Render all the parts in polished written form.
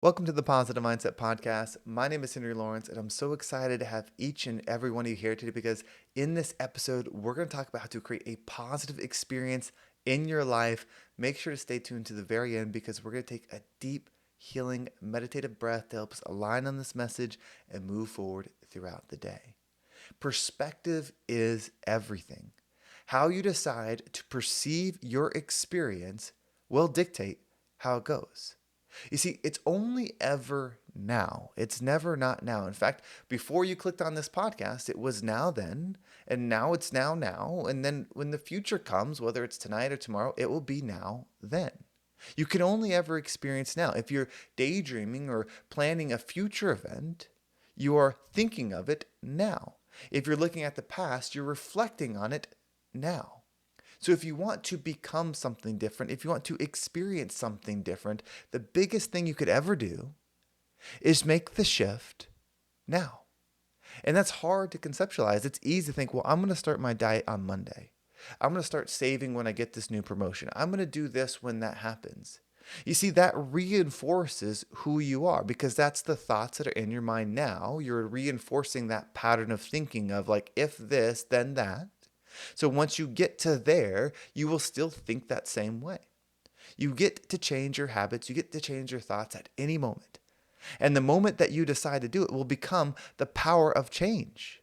Welcome to the Positive Mindset Podcast. My name is Henry Lawrence, and I'm so excited to have each and every one of you here today because in this episode, we're going to talk about how to create a positive experience in your life. Make sure to stay tuned to the very end because we're going to take a deep, healing, meditative breath to help us align on this message and move forward throughout the day. Perspective is everything. How you decide to perceive your experience will dictate how it goes. You see, it's only ever now. It's never not now. In fact, before you clicked on this podcast, it was now then, and now it's now. And then when the future comes, whether it's tonight or tomorrow, it will be now then. You can only ever experience now. If you're daydreaming or planning a future event, you are thinking of it now. If you're looking at the past, you're reflecting on it now. So if you want to become something different, if you want to experience something different, the biggest thing you could ever do is make the shift now. And that's hard to conceptualize. It's easy to think, well, I'm going to start my diet on Monday. I'm going to start saving when I get this new promotion. I'm going to do this when that happens. You see, that reinforces who you are because that's the thoughts that are in your mind now. You're reinforcing that pattern of thinking of like, if this, then that. So once you get to there, you will still think that same way. You get to change your habits. You get to change your thoughts at any moment. And the moment that you decide to do it will become the power of change.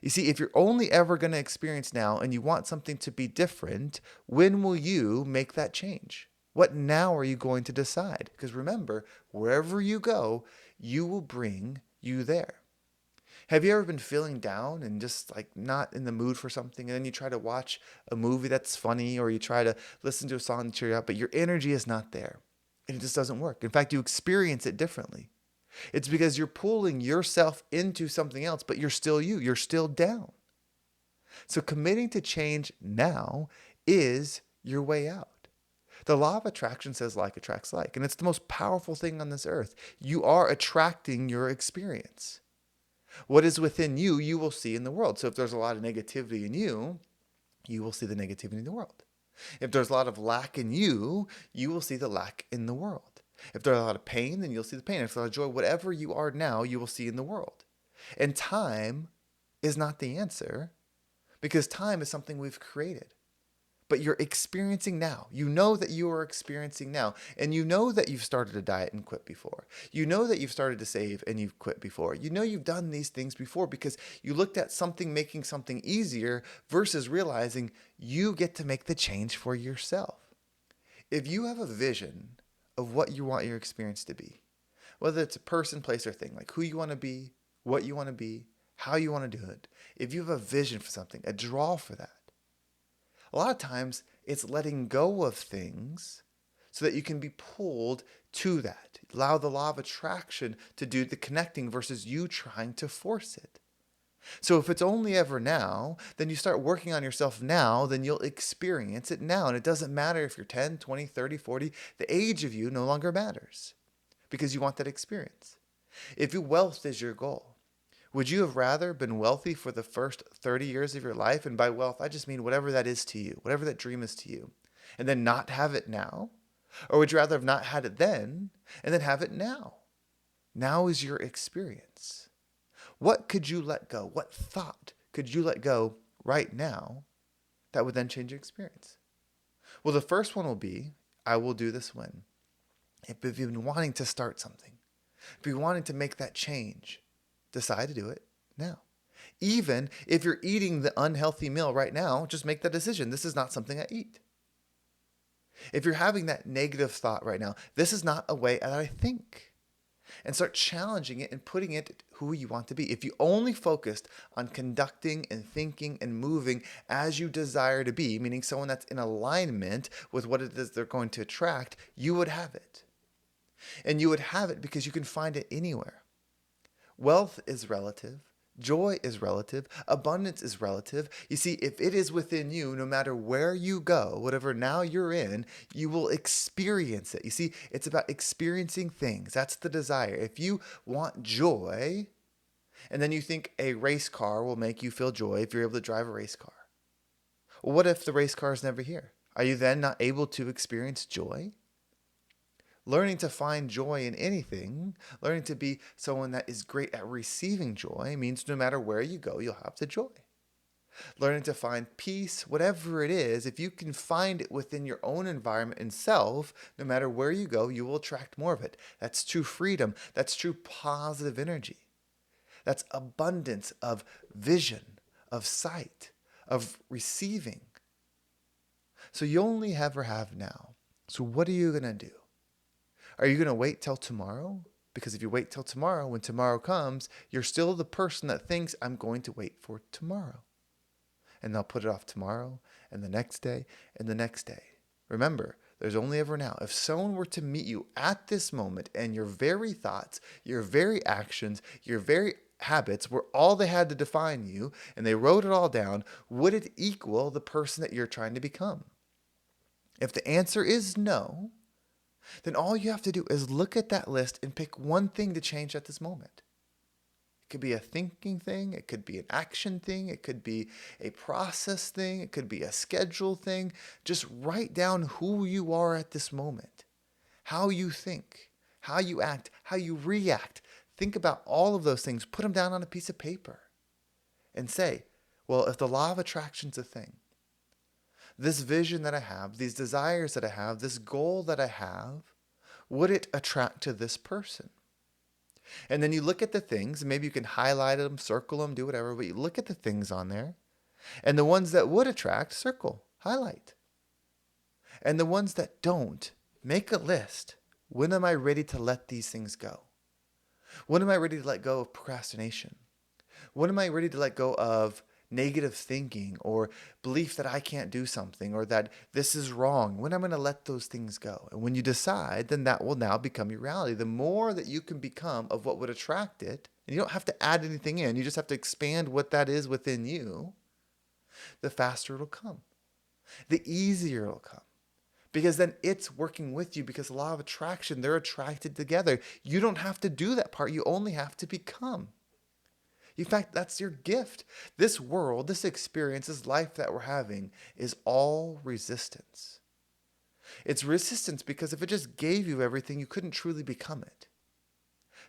You see, if you're only ever going to experience now and you want something to be different, when will you make that change? What now are you going to decide? Because remember, wherever you go, you will bring you there. Have you ever been feeling down and just like not in the mood for something, and then you try to watch a movie that's funny or you try to listen to a song to cheer you up, but your energy is not there and it just doesn't work? In fact, you experience it differently. It's because you're pulling yourself into something else, but you're still you. You're still down. So committing to change now is your way out. The law of attraction says like attracts like, and it's the most powerful thing on this earth. You are attracting your experience. What is within you, you will see in the world. So if there's a lot of negativity in you, you will see the negativity in the world. If there's a lot of lack in you, you will see the lack in the world. If there's a lot of pain, then you'll see the pain. If there's a lot of joy, whatever you are now, you will see in the world. And time is not the answer because time is something we've created. But you're experiencing now. You know that you are experiencing now. And you know that you've started a diet and quit before. You know that you've started to save and you've quit before. You know you've done these things before because you looked at something making something easier versus realizing you get to make the change for yourself. If you have a vision of what you want your experience to be, whether it's a person, place, or thing, like who you want to be, what you want to be, how you want to do it, if you have a vision for something, a draw for that, a lot of times it's letting go of things so that you can be pulled to that. Allow the law of attraction to do the connecting versus you trying to force it. So if it's only ever now, then you start working on yourself now, then you'll experience it now. And it doesn't matter if you're 10, 20, 30, 40, the age of you no longer matters because you want that experience. If wealth is your goal, would you have rather been wealthy for the first 30 years of your life? And by wealth, I just mean whatever that is to you, whatever that dream is to you, and then not have it now? Or would you rather have not had it then and then have it now? Now is your experience. What could you let go? What thought could you let go right now that would then change your experience? Well, the first one will be, I will do this when. If you've been wanting to start something, if you're wanting to make that change, decide to do it now. Even if you're eating the unhealthy meal right now, just make that decision. This is not something I eat. If you're having that negative thought right now, this is not a way that I think. And start challenging it and putting it who you want to be. If you only focused on conducting and thinking and moving as you desire to be, meaning someone that's in alignment with what it is they're going to attract, you would have it. And you would have it because you can find it anywhere. Wealth is relative. Joy is relative. Abundance is relative. You see, if it is within you, no matter where you go, whatever now you're in, you will experience it. You see, it's about experiencing things. That's the desire. If you want joy, and then you think a race car will make you feel joy if you're able to drive a race car. Well, what if the race car is never here? Are you then not able to experience joy? Learning to find joy in anything, learning to be someone that is great at receiving joy means no matter where you go, you'll have the joy. Learning to find peace, whatever it is, if you can find it within your own environment and self, no matter where you go, you will attract more of it. That's true freedom. That's true positive energy. That's abundance of vision, of sight, of receiving. So you only ever have now. So what are you going to do? Are you going to wait till tomorrow? Because if you wait till tomorrow, when tomorrow comes, you're still the person that thinks, I'm going to wait for tomorrow. And they'll put it off tomorrow and the next day and the next day. Remember, there's only ever now. If someone were to meet you at this moment and your very thoughts, your very actions, your very habits were all they had to define you and they wrote it all down, would it equal the person that you're trying to become? If the answer is no, then all you have to do is look at that list and pick one thing to change at this moment. It could be a thinking thing. It could be an action thing. It could be a process thing. It could be a schedule thing. Just write down who you are at this moment, how you think, how you act, how you react. Think about all of those things. Put them down on a piece of paper and say, well, if the law of attraction's a thing, this vision that I have, these desires that I have, this goal that I have, would it attract to this person? And then you look at the things, and maybe you can highlight them, circle them, do whatever, but you look at the things on there, and the ones that would attract, circle, highlight. And the ones that don't, make a list. When am I ready to let these things go? When am I ready to let go of procrastination? When am I ready to let go of negative thinking or belief that I can't do something or that this is wrong? When I'm going to let those things go? And when you decide, then that will now become your reality. The more that you can become of what would attract it, and you don't have to add anything in, you just have to expand what that is within you, the faster it'll come. The easier it'll come. Because then it's working with you because the law of attraction, they're attracted together. You don't have to do that part. You only have to become. In fact, that's your gift. This world, this experience, this life that we're having is all resistance. It's resistance because if it just gave you everything, you couldn't truly become it.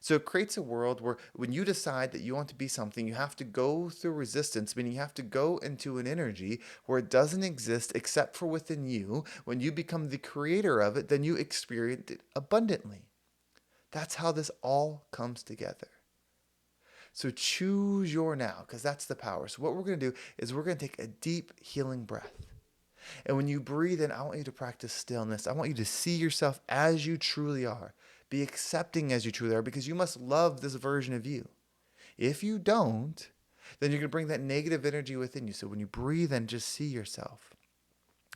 So it creates a world where when you decide that you want to be something, you have to go through resistance, meaning you have to go into an energy where it doesn't exist except for within you. When you become the creator of it, then you experience it abundantly. That's how this all comes together. So choose your now, because that's the power. So what we're going to do is we're going to take a deep healing breath. And when you breathe in, I want you to practice stillness. I want you to see yourself as you truly are. Be accepting as you truly are, because you must love this version of you. If you don't, then you're going to bring that negative energy within you. So when you breathe in, just see yourself.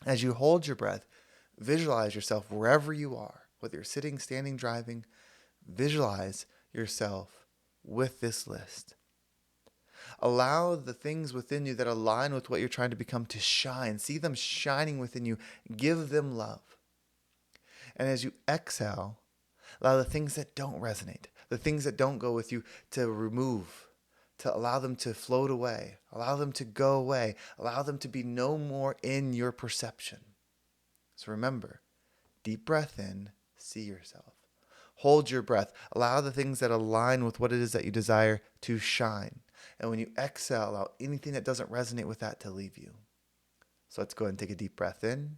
As you hold your breath, visualize yourself wherever you are, whether you're sitting, standing, driving, visualize yourself with this list. Allow the things within you that align with what you're trying to become to shine. See them shining within you. Give them love. And as you exhale, allow the things that don't resonate, the things that don't go with you to remove, to allow them to float away, allow them to go away, allow them to be no more in your perception. So remember, deep breath in, see yourself. Hold your breath. Allow the things that align with what it is that you desire to shine. And when you exhale, allow anything that doesn't resonate with that to leave you. So let's go ahead and take a deep breath in.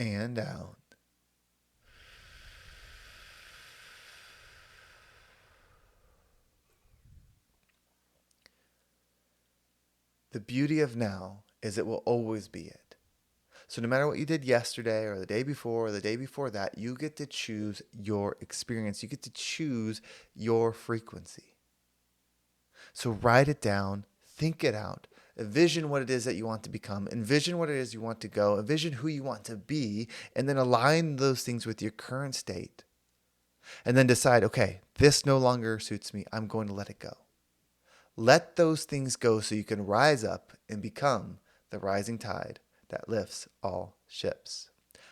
And out. The beauty of now is it will always be it. So no matter what you did yesterday or the day before or the day before that, you get to choose your experience. You get to choose your frequency. So write it down, think it out, envision what it is that you want to become, envision what it is you want to go, envision who you want to be, and then align those things with your current state. And then decide, okay, this no longer suits me. I'm going to let it go. Let those things go so you can rise up and become the rising tide that lifts all ships.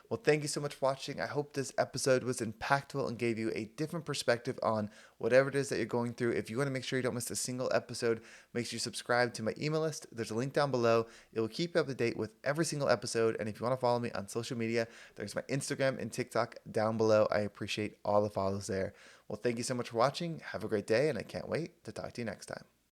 Well, thank you so much for watching. I hope this episode was impactful and gave you a different perspective on whatever it is that you're going through. If you want to make sure you don't miss a single episode, make sure you subscribe to my email list. There's a link down below. It will keep you up to date with every single episode. And if you want to follow me on social media, there's my Instagram and TikTok down below. I appreciate all the follows there. Well, thank you so much for watching. Have a great day, and I can't wait to talk to you next time.